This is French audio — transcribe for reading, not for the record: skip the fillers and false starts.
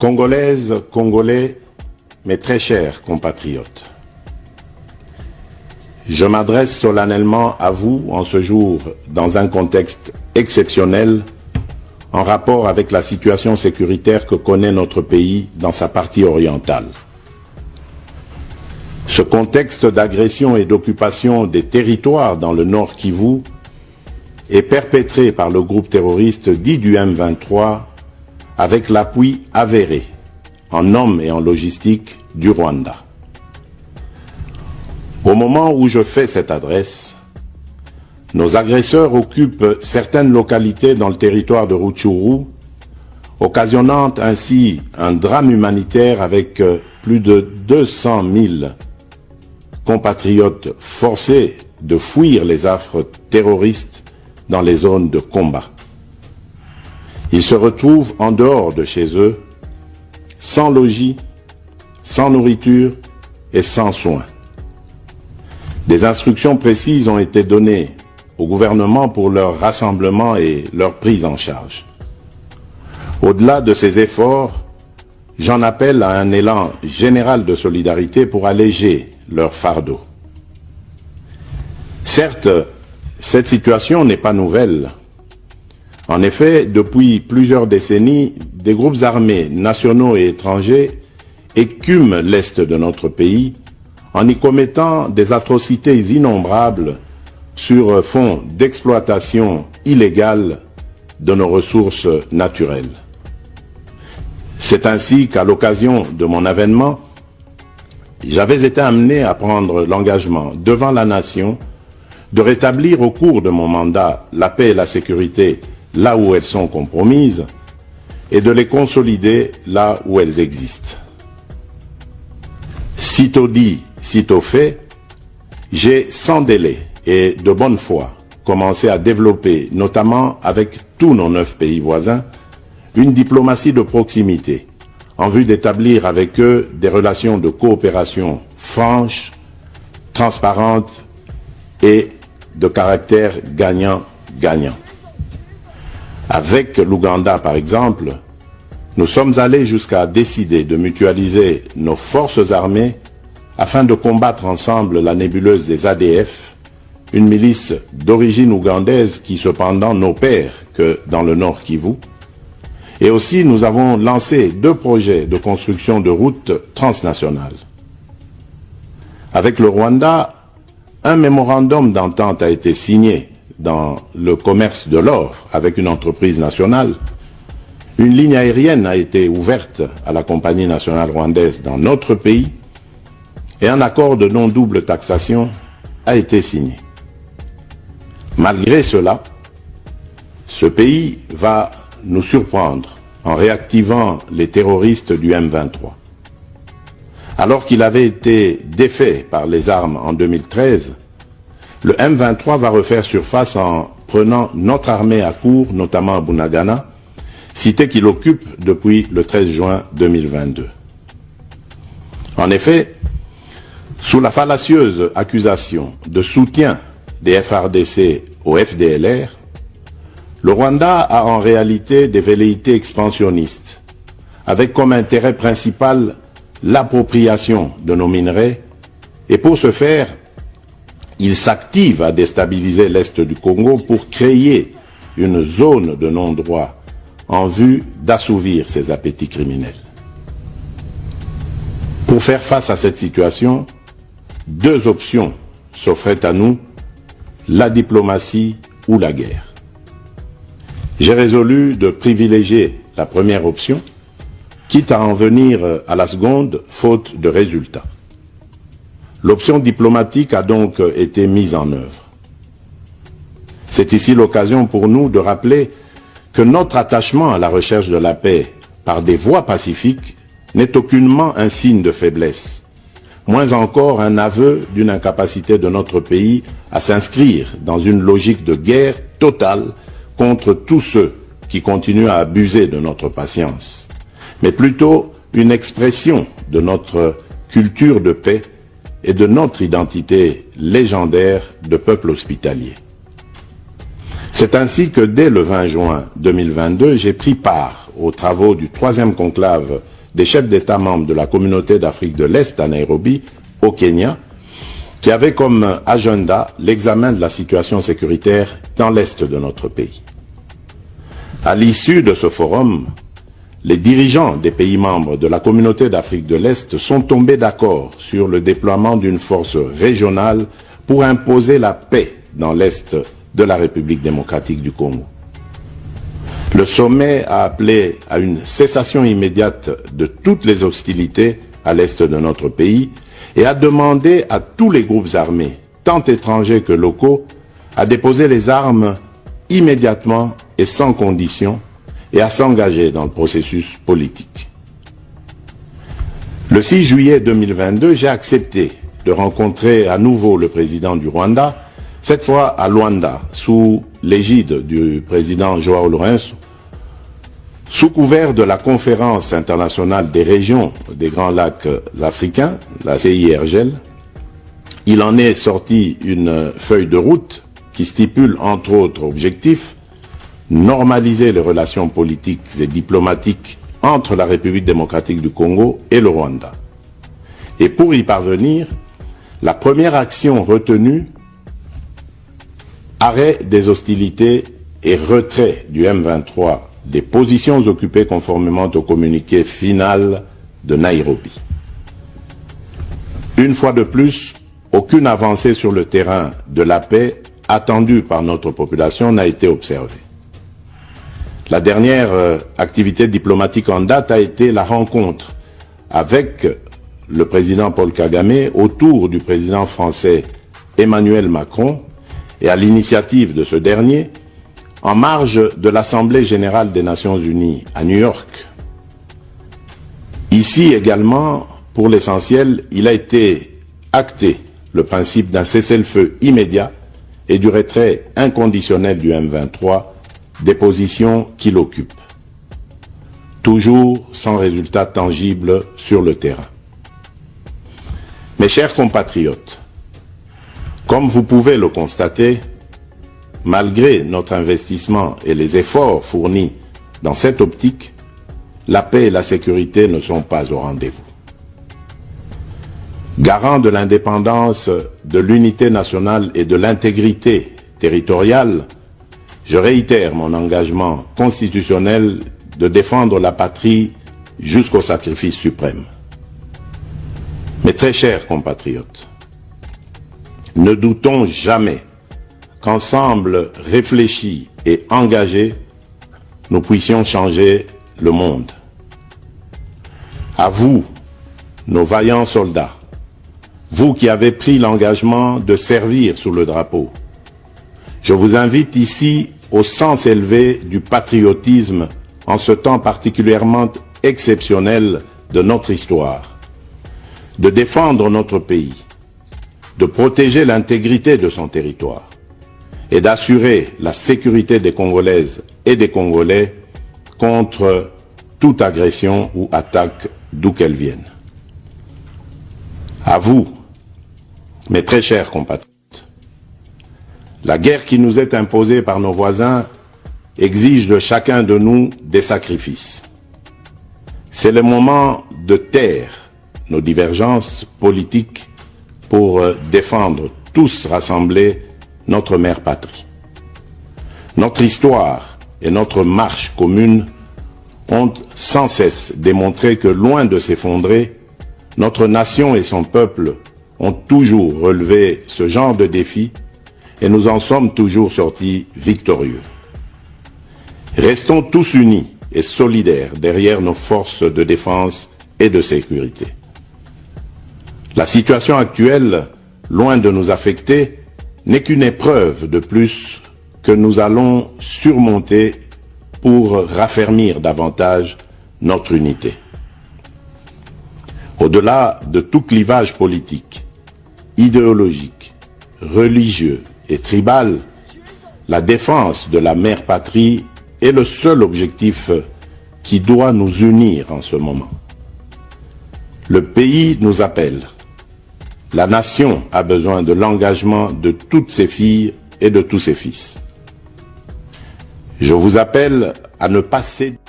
Congolaises, Congolais, mes très chers compatriotes, je m'adresse solennellement à vous en ce jour dans un contexte exceptionnel en rapport avec la situation sécuritaire que connaît notre pays dans sa partie orientale. Ce contexte d'agression et d'occupation des territoires dans le Nord Kivu est perpétré par le groupe terroriste dit du M23 avec l'appui avéré en hommes et en logistique du Rwanda. Au moment où je fais cette adresse, nos agresseurs occupent certaines localités dans le territoire de Rutshuru, occasionnant ainsi un drame humanitaire avec plus de 200 000 compatriotes forcés de fuir les affres terroristes dans les zones de combat. Ils se retrouvent en dehors de chez eux, sans logis, sans nourriture et sans soins. Des instructions précises ont été données au gouvernement pour leur rassemblement et leur prise en charge. Au-delà de ces efforts, j'en appelle à un élan général de solidarité pour alléger leur fardeau. Certes, cette situation n'est pas nouvelle. En effet, depuis plusieurs décennies, des groupes armés nationaux et étrangers écument l'est de notre pays en y commettant des atrocités innombrables sur fond d'exploitation illégale de nos ressources naturelles. C'est ainsi qu'à l'occasion de mon avènement, j'avais été amené à prendre l'engagement devant la nation de rétablir au cours de mon mandat la paix et la sécurité là où elles sont compromises et de les consolider là où elles existent. Sitôt dit, sitôt fait, j'ai sans délai et de bonne foi commencé à développer, notamment avec tous nos 9 pays voisins, une diplomatie de proximité en vue d'établir avec eux des relations de coopération franches, transparentes et de caractère gagnant-gagnant. Avec l'Ouganda, par exemple, nous sommes allés jusqu'à décider de mutualiser nos forces armées afin de combattre ensemble la nébuleuse des ADF, une milice d'origine ougandaise qui cependant n'opère que dans le Nord Kivu. Et aussi, nous avons lancé 2 projets de construction de routes transnationales. Avec le Rwanda, un mémorandum d'entente a été signé dans le commerce de l'or avec une entreprise nationale. Une ligne aérienne a été ouverte à la compagnie nationale rwandaise dans notre pays et un accord de non-double taxation a été signé. Malgré cela, ce pays va nous surprendre en réactivant les terroristes du M23. Alors qu'il avait été défait par les armes en 2013, le M23 va refaire surface en prenant notre armée à court, notamment à Bunagana, cité qu'il occupe depuis le 13 juin 2022. En effet, sous la fallacieuse accusation de soutien des FARDC au FDLR, le Rwanda a en réalité des velléités expansionnistes, avec comme intérêt principal l'appropriation de nos minerais, et pour ce faire, il s'active à déstabiliser l'Est du Congo pour créer une zone de non-droit en vue d'assouvir ses appétits criminels. Pour faire face à cette situation, 2 options s'offraient à nous, la diplomatie ou la guerre. J'ai résolu de privilégier la première option, quitte à en venir à la seconde, faute de résultats. L'option diplomatique a donc été mise en œuvre. C'est ici l'occasion pour nous de rappeler que notre attachement à la recherche de la paix par des voies pacifiques n'est aucunement un signe de faiblesse, moins encore un aveu d'une incapacité de notre pays à s'inscrire dans une logique de guerre totale contre tous ceux qui continuent à abuser de notre patience, mais plutôt une expression de notre culture de paix et de notre identité légendaire de peuple hospitalier. C'est ainsi que dès le 20 juin 2022, j'ai pris part aux travaux du 3e conclave des chefs d'État membres de la communauté d'Afrique de l'Est à Nairobi, au Kenya, qui avait comme agenda l'examen de la situation sécuritaire dans l'Est de notre pays. À l'issue de ce forum, les dirigeants des pays membres de la communauté d'Afrique de l'Est sont tombés d'accord sur le déploiement d'une force régionale pour imposer la paix dans l'Est de la République démocratique du Congo. Le sommet a appelé à une cessation immédiate de toutes les hostilités à l'Est de notre pays et a demandé à tous les groupes armés, tant étrangers que locaux, à déposer les armes immédiatement et sans condition et à s'engager dans le processus politique. Le 6 juillet 2022, j'ai accepté de rencontrer à nouveau le président du Rwanda, cette fois à Luanda, sous l'égide du président João Lourenço, sous couvert de la Conférence internationale des régions des Grands Lacs africains, la CIRGL. Il en est sorti une feuille de route qui stipule entre autres objectifs normaliser les relations politiques et diplomatiques entre la République démocratique du Congo et le Rwanda. Et pour y parvenir, la première action retenue, arrêt des hostilités et retrait du M23 des positions occupées conformément au communiqué final de Nairobi. Une fois de plus, aucune avancée sur le terrain de la paix attendue par notre population n'a été observée. La dernière activité diplomatique en date a été la rencontre avec le président Paul Kagame autour du président français Emmanuel Macron et à l'initiative de ce dernier en marge de l'Assemblée générale des Nations unies à New York. Ici également, pour l'essentiel, il a été acté le principe d'un cessez-le-feu immédiat et du retrait inconditionnel du M23 des positions qu'il occupe. Toujours sans résultat tangible sur le terrain. Mes chers compatriotes, comme vous pouvez le constater, malgré notre investissement et les efforts fournis dans cette optique, la paix et la sécurité ne sont pas au rendez-vous. Garant de l'indépendance, de l'unité nationale et de l'intégrité territoriale, je réitère mon engagement constitutionnel de défendre la patrie jusqu'au sacrifice suprême. Mes très chers compatriotes, ne doutons jamais qu'ensemble réfléchis et engagés, nous puissions changer le monde. À vous, nos vaillants soldats, vous qui avez pris l'engagement de servir sous le drapeau, je vous invite ici au sens élevé du patriotisme en ce temps particulièrement exceptionnel de notre histoire, de défendre notre pays, de protéger l'intégrité de son territoire et d'assurer la sécurité des Congolaises et des Congolais contre toute agression ou attaque d'où qu'elle vienne. À vous, mes très chers compatriotes, la guerre qui nous est imposée par nos voisins exige de chacun de nous des sacrifices. C'est le moment de taire nos divergences politiques pour défendre tous rassemblés notre mère patrie. Notre histoire et notre marche commune ont sans cesse démontré que loin de s'effondrer, notre nation et son peuple ont toujours relevé ce genre de défis et nous en sommes toujours sortis victorieux. Restons tous unis et solidaires derrière nos forces de défense et de sécurité. La situation actuelle, loin de nous affecter, n'est qu'une épreuve de plus que nous allons surmonter pour raffermir davantage notre unité. Au-delà de tout clivage politique, idéologique, religieux et tribal, la défense de la mère patrie est le seul objectif qui doit nous unir en ce moment. Le pays nous appelle. La nation a besoin de l'engagement de toutes ses filles et de tous ses fils. Je vous appelle à ne pas céder.